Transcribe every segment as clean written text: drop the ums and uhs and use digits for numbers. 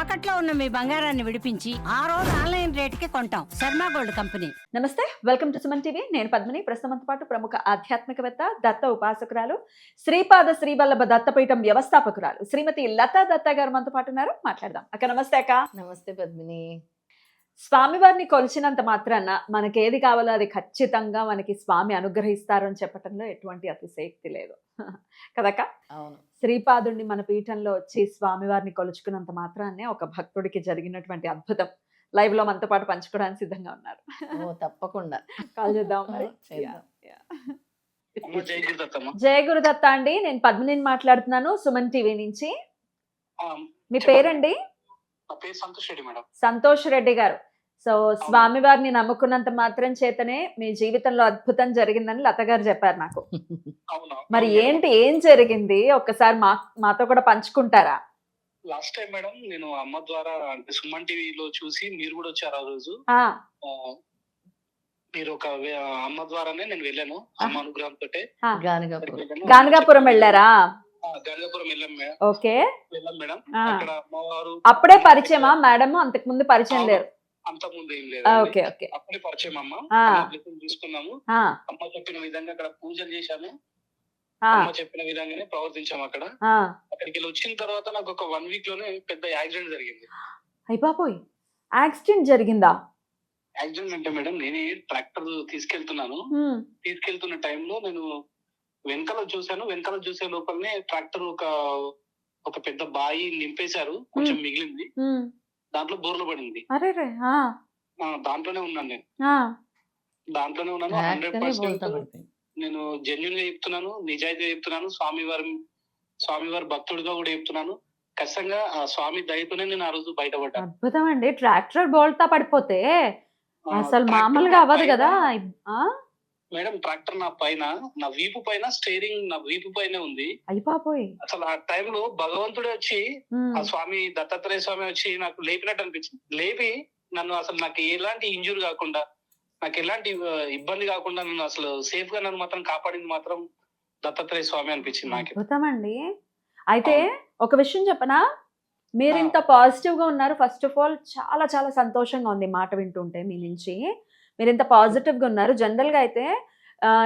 తాకట్లో ఉన్న మీ బంగారాన్ని విడిపించి ఆ రోజు ఆన్లైన్ రేటుకి కొంటాం. Sharma gold company. నమస్తే, వెల్కమ్ టు సుమన్ టీవీ. నేను పద్మిని. ప్రస్తుతంతో పాటు ప్రముఖ ఆధ్యాత్మికవేత్త, దత్త ఉపాసకురాలు, శ్రీపాద శ్రీవల్లభ దత్తపీఠం వ్యవస్థాపకురాలు శ్రీమతి లతా దత్త గారు మనతో పాటు ఉన్నారు. మాట్లాడదాం. అక్క నమస్తే. అక్క నమస్తే పద్మిని. స్వామివారిని కొలిచినంత మాత్రాన మనకి ఏది కావాలో అది ఖచ్చితంగా మనకి స్వామి అనుగ్రహిస్తారు అని చెప్పటంలో ఎటువంటి అతిశయోక్తి లేదు కదక్క. అవును, శ్రీపాదుడిని మన పీఠంలో వచ్చి స్వామివారిని కొలుచుకున్నంత మాత్రాన్నే ఒక భక్తుడికి జరిగినటువంటి అద్భుతం లైవ్ లో మనతో పాటు పంచుకోవడానికి సిద్ధంగా ఉన్నారు. ఓ తప్పకుండా కాల్ చేద్దాం మరి. చేద్దాం. జయ గురుదత్త అండి, నేను పద్మిని మాట్లాడుతున్నాను సుమన్ టీవీ నుంచి. మీ పేరండి? సంతోష్ రెడ్డి మేడం. సంతోష్ రెడ్డి గారు. సో స్వామివారిని నమ్ముకున్నంత మాత్రం చేతనే మీ జీవితంలో అద్భుతం జరిగిందని లత గారు చెప్పారు నాకు. మరి ఏంటి, ఏం జరిగింది ఒక్కసారి మాతో కూడా పంచుకుంటారా? లాస్ట్ టైం మేడం నేను అమ్మ ద్వారా అంటే సుమన్ టీవీలో చూసి మీరు కూడా వచ్చారు ఆ రోజు. మీరు ఒక అమ్మ ద్వారానే నేను వెళ్ళాను. అమ్మ అనుగ్రహం తోటే గానగాపురం వెళ్ళారా? గంగాపురం వెళ్ళాం మేడం. ఓకే, వెళ్ళాం మేడం. అక్కడ అమ్మవారు అప్పుడే పరిచయమా మేడం? అంతకు ముందు పరిచయం లేరు? అంత ముందు ఏం లేదు. ఓకే ఓకే, అప్పుడే పరిచయం. అమ్మ తీసుకున్నాము. అమ్మ చెప్పిన విధంగా అక్కడ పూజలు చేశాము. అమ్మ చెప్పిన విధంగానే ప్రవర్తించాము. అక్కడికి వెళ్ళి వచ్చిన తర్వాత నాకు ఒక 1 వీక్ లోనే పెద్ద యాక్సిడెంట్ జరిగింది. అయిపోయి యాక్సిడెంట్ జరిగిందా? యాక్సిడెంట్ అంటే మేడం, నేనే ట్రాక్టర్ తీసుకెళ్తున్న టైంలో నేను వెనకాల చూసే లోపలనే ట్రాక్టర్ ఒక పెద్ద బాయి నింపేశారు. కొంచెం మిగిలింది, దాంట్లో బోర్లు పడింది. దాంట్లోనే ఉన్నాను నేను. 100% నేను జెన్యున్ గా చెప్తున్నాను, నిజాయితీగా చెప్తున్నాను. స్వామివారి భక్తుడిగా కూడా చెప్తున్నాను. ఖచ్చితంగా ఆ స్వామి దయతోనే నేను ఆ రోజు బయటపడ్డాను. అద్భుతం అండి. ట్రాక్టర్ బోల్తా పడిపోతే అసలు మామూలుగా అవ్వదు కదా మేడం. ట్రాక్టర్ నా వీపు పైన స్టీరింగ్ నా వీపు పైన ఉంది. అయిపోయి అసలు ఆ టైంలో భగవంతుడే వచ్చి, ఆ స్వామి దత్తాత్రేయ స్వామి వచ్చి నాకు లేపినట్టు అనిపించింది. లేపి నన్ను అసలు నాకు ఎలాంటి ఇంజూరీ కాకుండా, నాకు ఎలాంటి ఇబ్బంది కాకుండా నన్ను అసలు సేఫ్ గా నన్ను మాత్రం కాపాడింది మాత్రం దత్తాత్రేయ స్వామి అనిపించింది నాకు. అద్భుతం అండి. అయితే ఒక విషయం చెప్పనా, మీరు ఇంత పాజిటివ్ గా ఉన్నారు. ఫస్ట్ ఆఫ్ ఆల్ చాలా చాలా సంతోషంగా ఉంది మాట వింటుంటే మీ నుంచి. మీరు ఇంత పాజిటివ్ గా ఉన్నారు. జనరల్ గా అయితే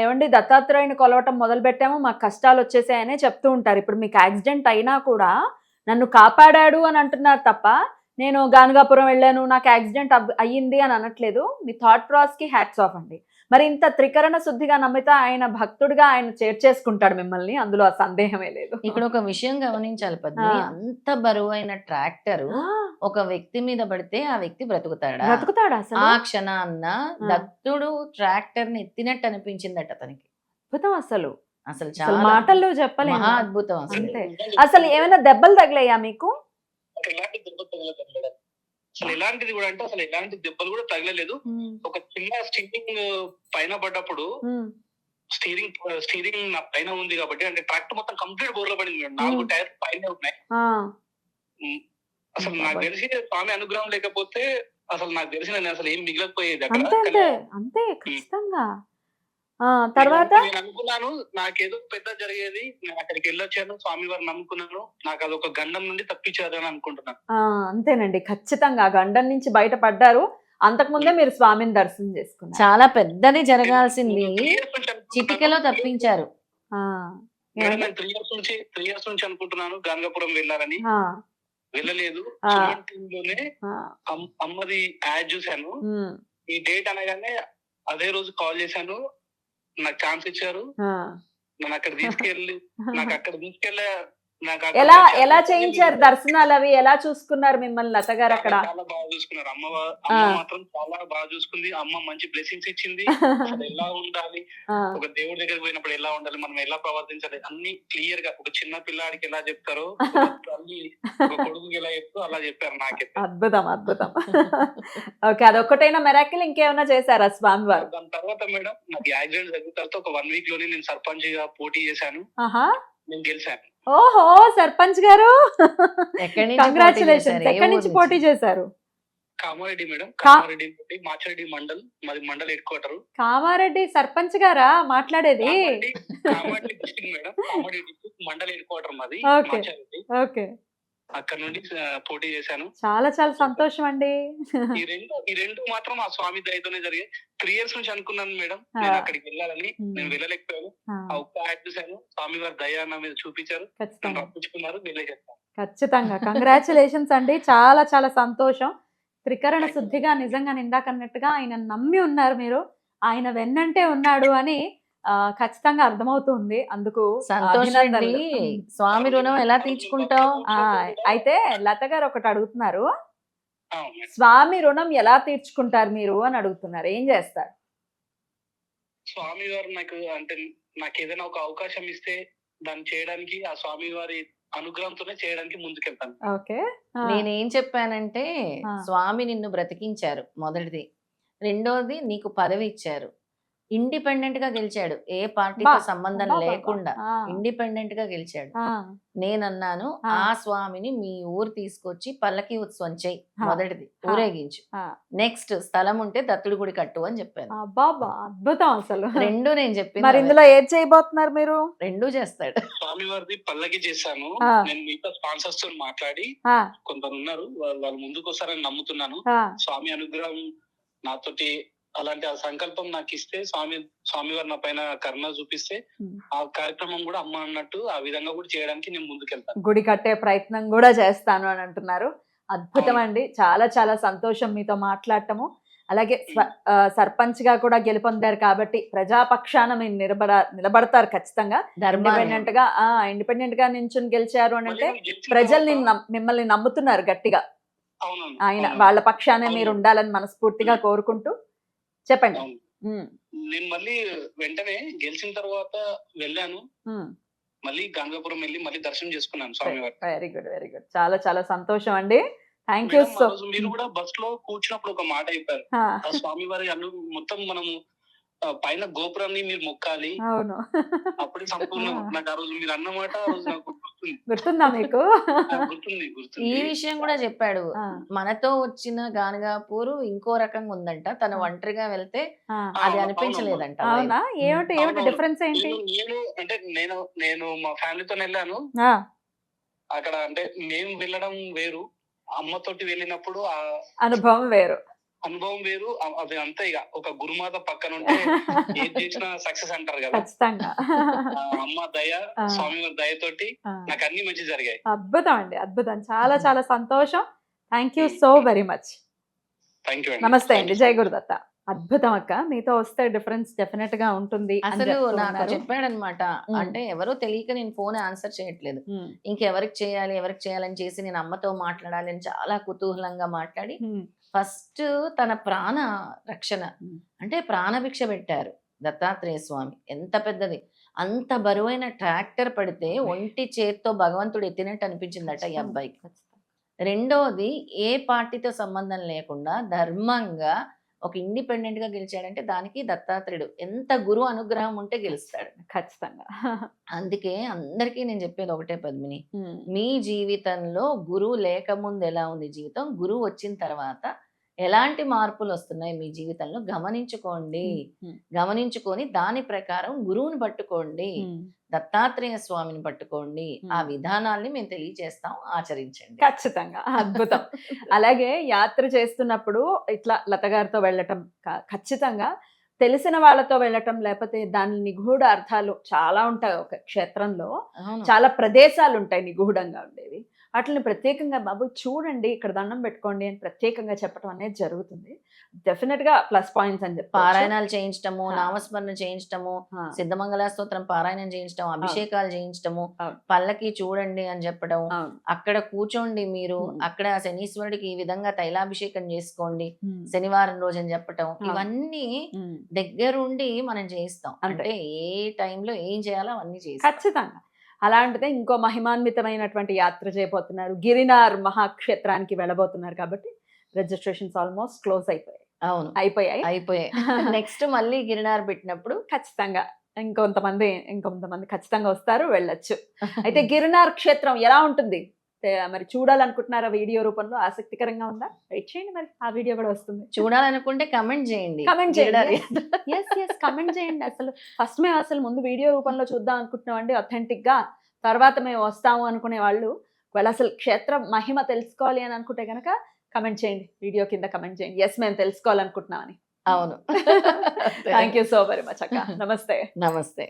ఏమండి దత్తాత్రేయుని కొలవటం మొదలు పెట్టాము, మాకు కష్టాలు వచ్చేసాయనే చెప్తూ ఉంటారు. ఇప్పుడు మీకు యాక్సిడెంట్ అయినా కూడా నన్ను కాపాడాడు అని అంటున్నారు తప్ప, నేను గానగాపురం వెళ్ళాను నాకు యాక్సిడెంట్ అయ్యింది అని అనట్లేదు. మీ థాట్ ప్రాసెస్ కి హ్యాట్స్ ఆఫ్ అండి. మరి ఇంత త్రికరణ శుద్ధిగా నమ్మితే ఆయన భక్తుడిగా ఆయన చేర్చేసుకుంటాడు మిమ్మల్ని, అందులో ఆ సందేహమే లేదు. ఇక్కడ ఒక విషయం గమనించాలి పద్మిని, అంత బరువైన ట్రాక్టర్ ఒక వ్యక్తి మీద పడితే ఆ వ్యక్తి బ్రతుకుతాడా? అసలు ఆ క్షణాన్న దత్తుడు ట్రాక్టర్ ని ఎత్తినట్టు అనిపించిందట అతనికి. అద్భుతం. అసలు చాలా మాటల్లో చెప్పలేదు. మహా అద్భుతం. అసలు ఏమైనా దెబ్బలు తగిలాయా మీకు? అసలు ఎలాంటిది కూడా అంటే అసలు ఎలాంటి దెబ్బలు కూడా తగలలేదు. ఒక చిన్న స్టీరింగ్ పైన పడ్డప్పుడు స్టీరింగ్ నా పైన ఉంది కాబట్టి, అంటే ట్రాక్టర్ మొత్తం కంప్లీట్ బోర్లో పడింది. 4 టైర్లు పైన ఉన్నాయి. అసలు నాకు తెలిసి స్వామి అనుగ్రహం లేకపోతే అసలు నాకు తెలిసి నేను అసలు ఏం మిగిలకపోయేది అక్కడ. అంతే ఖచ్చితంగా. తర్వాత నేను అనుకున్నాను నాకేదో పెద్ద జరిగేది. నేను అక్కడికి వెళ్ళొచ్చాను, స్వామి వారిని నమ్ముకున్నాను, నాకు అదొక గండం నుండి తప్పించారు అని అనుకుంటున్నాను. అంతేనండి, ఖచ్చితంగా గండం నుంచి బయటపడ్డారు. అంతకుముందే మీరు స్వామిని దర్శనం చేసుకున్నారు. చాలా పెద్దది జరగాల్సింది చిటికలో తప్పించారు. నేను 3 years నుంచి అనుకుంటున్నాను గానగాపురం వెళ్ళాలని, వెళ్ళలేదు. లోనే అమ్మది యాడ్ చూశాను. ఈ డేట్ అనగానే అదే రోజు కాల్ చేశాను, నాకు ఛాన్స్ ఇచ్చారు. నన్ను అక్కడ తీసుకెళ్ళి ఎలా చేయించారు దర్శనాలు? అవి ఎలా చూసుకున్నారు మిమ్మల్ని లత గారు అక్కడ? చాలా బాగా చూసుకున్నారు. అమ్మ మాత్రం చాలా బాగా చూసుకుంది. అమ్మ మంచి బ్లెస్సింగ్స్ ఇచ్చింది. అసలు ఎలా ఉండాలి, ఒక దేవుడి దగ్గరికి పోయినప్పుడు ఎలా ఉండాలి, మనం ఎలా ప్రవర్తించాలి, అన్ని క్లియర్ గా ఒక చిన్న పిల్లాడికి ఎలా చెప్తారో, ఒక కొడుకుకి ఎలా చెప్తారో అలా చెప్పారు నాకైతే. అద్భుతం అద్భుతం. ఓకే, అదొక్కటైనా మెరాకిల్ ఇంకేమైనా చేశారా స్వామి వారు? దాని తర్వాత మేడం నాకు యాక్సిడెంట్ జరిగిన తర్వాత ఒక 1 week లోనే నేను సర్పంచ్ గా పోటీ చేశాను. నేను గెలిచాను. ఓహో, సర్పంచ్ గారు కంగ్రాచులేషన్స్. ఎక్కడి నుంచి పోటీ చేశారు? కామారెడ్డి మేడం. కామారెడ్డి మాచారెడ్డి మండల్, మాది మండల్ హెడ్ క్వార్టర్. కామారెడ్డి సర్పంచ్ గారా మాట్లాడేది? Kamareddy district madam, Kamareddy district mandal head quarter మాది మాచారెడ్డి. ఓకే. అక్కడ నుండి పోటీ చేశాను. చాలా చాలా సంతోషం అండి. ఈ రెండు మాత్రం ఆ స్వామి దయతోనే జరిగాయి. 3 years నుంచి అనుకున్నాను మేడం నేను అక్కడికి వెళ్ళాలని. నేను వెళ్ళలేకపోయాను. ఆ ఒక్క యాడ్ చూశాను, స్వామి వారి దయ నా మీద చూపించారు, నన్ను రప్పించుకున్నారు, వెళ్ళేసాను. ఖచ్చితంగా కంగ్రాచులేషన్స్ అండి. చాలా చాలా సంతోషం. త్రికరణ శుద్ధిగా నిజంగా ఇందాక అన్నట్టుగా ఆయన నమ్మి ఉన్నారు మీరు, ఆయన వెన్నంటే ఉన్నాడు అని ఖచ్చితంగా అర్థమవుతుంది. అందుకు సంతోషం అండి. స్వామి రుణం ఎలా తీర్చుకుంటావు? అయితే లత గారు ఒకటి అడుగుతున్నారు, స్వామి రుణం ఎలా తీర్చుకుంటారు మీరు అని అడుగుతున్నారు. ఏం చేస్తారు? స్వామి వారు నాకు ఏదైనా ఒక అవకాశం ఇస్తే దాన్ని చేయడానికి ఆ స్వామి వారి అనుగ్రహంతోనే చేయడానికి ముందుకెళ్తాను. ఓకే. నేనేం చెప్పానంటే స్వామి నిన్ను బ్రతికించారు మొదటిది, రెండోది నీకు పదవి ఇచ్చారు, ఇండిపెండెంట్ గా గెలిచాడు, ఏ పార్టీతో సంబంధం లేకుండా ఇండిపెండెంట్ గా గెలిచాడు. నేనన్నాను ఆ స్వామిని మీ ఊరు తీసుకొచ్చి పల్లకి ఉత్సవం చెయ్యి, మొదటిది ఊరేగించు, నెక్స్ట్ స్థలం ఉంటే దత్తుడి గుడి కట్టు అని చెప్పాను. అద్భుతం అసలు. రెండు నేను చెప్పి మరి ఇందులో ఏం చేయబోతున్నారు మీరు? రెండు చేస్తాడు. స్వామి వారిది పల్లకి చేశాను. నేను మీతో స్పాన్సర్స్ తో మాట్లాడి కొందరు ఉన్నారు, వాళ్ళు ముందుకు వస్తారని నమ్ముతున్నాను. స్వామి అనుగ్రహం నాతోటి అలాంటి ఆ సంకల్పం నాకు ఇస్తే, స్వామి వారు నా పైన కరుణ చూపిస్తే ఆ కార్యక్రమం కూడా అమ్మ అన్నట్టు ఆ విధంగా కూడా చేయడానికి నేను ముందుకెళ్తాను. గుడి కట్టే ప్రయత్నం కూడా చేస్తాను అని అంటున్నారు. అద్భుతం అండి. చాలా చాలా సంతోషం మీతో మాట్లాడటము. అలాగే సర్పంచ్ గా కూడా గెలుపొందారు కాబట్టి ప్రజాపక్షాన మీరు నిలబడతారు ఖచ్చితంగా. ఇండిపెండెంట్ గా నించుని గెలిచారు అని అంటే ప్రజల్ని మిమ్మల్ని నమ్ముతున్నారు గట్టిగా. ఆయన వాళ్ళ పక్షానే మీరు ఉండాలని మనస్ఫూర్తిగా కోరుకుంటూ చెప్పండి. నేను మళ్ళీ వెంటనే గెలిచిన తర్వాత వెళ్ళాను, మళ్ళీ గంగాపురం వెళ్ళి మళ్ళీ దర్శనం చేసుకున్నాను స్వామివారి. Very good, very good. చాలా చాలా సంతోషం అండి. Thank you so. మీరు కూడా బస్ లో కూర్చున్నప్పుడు ఒక మాట చెప్పారు, ఆ స్వామివారి మొత్తం మనము పైన గోపురాన్ని మీరు మొక్కాలి. అవును, అప్పుడు సంపూర్ణ. నాకు ఆ రోజు మీరు అన్నమాట గుర్తుందా మీకు? గుర్తుంది. ఈ విషయం కూడా చెప్పాడు. మనతో వచ్చిన గానగాపూర్ ఇంకో రకంగా ఉందంట, తను ఒంటరిగా వెళ్తే అది అనిపించలేదంట. అవునా? ఏమిటి డిఫరెన్స్ ఏంటి? నేను మా ఫ్యామిలీతో వెళ్ళాను. అక్కడ అంటే మేము వెళ్ళడం వేరు, అమ్మతోటి వెళ్ళినప్పుడు ఆ అనుభవం వేరు. అది అంతా ఇక ఒక గురుమాత పక్కన ఉంటే ఏది చేసినా సక్సెస్ అంటారు కదా. అమ్మ దయ, స్వామివారి దయతోటి నాకు అన్ని మంచి జరిగాయి. అద్భుతం అండి, అద్భుతం. చాలా చాలా సంతోషం. Thank you so very much. నమస్తే అండి. జై గురుదత్త. అద్భుతం అక్క, మీతో వస్తే డిఫరెన్స్ డెఫినెట్ గా ఉంటుంది. అసలు నాకు చెప్పాడనమాట. అంటే ఎవరో తెలియక నేను ఫోన్ ఆన్సర్ చేయట్లేదు, ఇంకెవరికి చేయాలని చేసి నేను అమ్మతో మాట్లాడాలి అని చాలా కుతూహలంగా మాట్లాడి ఫస్ట్ తన ప్రాణ రక్షణ అంటే ప్రాణభిక్ష పెట్టారు దత్తాత్రేయ స్వామి. ఎంత పెద్దది, అంత బరువైన ట్రాక్టర్ పడితే ఒంటి చేత్తో భగవంతుడు ఎత్తినట్టు అనిపించిందట ఈ అబ్బాయికి. రెండోది ఏ పార్టీతో సంబంధం లేకుండా ధర్మంగా ఒక ఇండిపెండెంట్ గా గెలిచాడంటే దానికి దత్తాత్రేయుడు ఎంత గురువు అనుగ్రహం ఉంటే గెలుస్తాడు ఖచ్చితంగా. అందుకే అందరికీ నేను చెప్పేది ఒకటే పద్మిని, మీ జీవితంలో గురువు లేకముందు ఎలా ఉంది జీవితం, గురువు వచ్చిన తర్వాత ఎలాంటి మార్పులు వస్తున్నాయి మీ జీవితంలో గమనించుకోండి. గమనించుకొని దాని ప్రకారం గురువుని పట్టుకోండి, దత్తాత్రేయ స్వామిని పట్టుకోండి. ఆ విధానాల్ని మేము తెలియజేస్తాం, ఆచరించండి. ఖచ్చితంగా. అద్భుతం. అలాగే యాత్ర చేస్తున్నప్పుడు ఇట్లా లత గారితో వెళ్ళటం ఖచ్చితంగా తెలిసిన వాళ్ళతో వెళ్ళటం, లేకపోతే దాని నిగూఢ అర్థాలు చాలా ఉంటాయి. ఒక క్షేత్రంలో చాలా ప్రదేశాలు ఉంటాయి నిగూఢంగా ఉండేవి. వాటిని ప్రత్యేకంగా బాబు చూడండి, ఇక్కడ దండం పెట్టుకోండి అని ప్రత్యేకంగా చెప్పడం అనేది జరుగుతుంది. డెఫినెట్ గా ప్లస్ పాయింట్స్ అని చెప్పి పారాయణాలు చేయించటము, నామస్మరణ చేయించటము, సిద్ధమంగళ స్తోత్రం పారాయణం చేయించటం, అభిషేకాలు చేయించటము, పల్లకి చూడండి అని చెప్పడం, అక్కడ కూర్చోండి మీరు, అక్కడ శనీశ్వరుడికి ఈ విధంగా తైలాభిషేకం చేసుకోండి శనివారం రోజు అని చెప్పటం, ఇవన్నీ దగ్గరుండి మనం చేయిస్తాం. అంటే ఏ టైంలో ఏం చేయాలో అవన్నీ చేస్తాం ఖచ్చితంగా. అలాంటిదే ఇంకో మహిమాన్వితమైనటువంటి యాత్ర చేయబోతున్నారు, గిరినార్ మహాక్షేత్రానికి వెళ్ళబోతున్నారు. కాబట్టి రిజిస్ట్రేషన్స్ ఆల్మోస్ట్ క్లోజ్ అయిపోయాయి. అవును, అయిపోయాయి. నెక్స్ట్ మళ్ళీ గిరినార్ పెట్టినప్పుడు ఖచ్చితంగా ఇంకొంతమంది ఖచ్చితంగా వస్తారు, వెళ్ళొచ్చు. అయితే గిరినార్ క్షేత్రం ఎలా ఉంటుంది మరి చూడాలనుకుంటున్నారా? వీడియో రూపంలో ఆసక్తికరంగా ఉందా? వెయిట్ చేయండి, మరి ఆ వీడియో కూడా వస్తుంది. చూడాలనుకుంటే కమెంట్ చేయండి. కమెంట్ చేయండి. అసలు మేము ముందు వీడియో రూపంలో చూద్దాం అనుకుంటున్నాం అండి, అథెంటిక్ గా. తర్వాత మేము వస్తాము అనుకునే వాళ్ళు ఒకవేళ అసలు క్షేత్ర మహిమ తెలుసుకోవాలి అని అనుకుంటే కనుక కమెంట్ చేయండి, వీడియో కింద కమెంట్ చేయండి, ఎస్ మేము తెలుసుకోవాలనుకుంటున్నామని. అవును. Thank you so very much అక్క. నమస్తే. నమస్తే.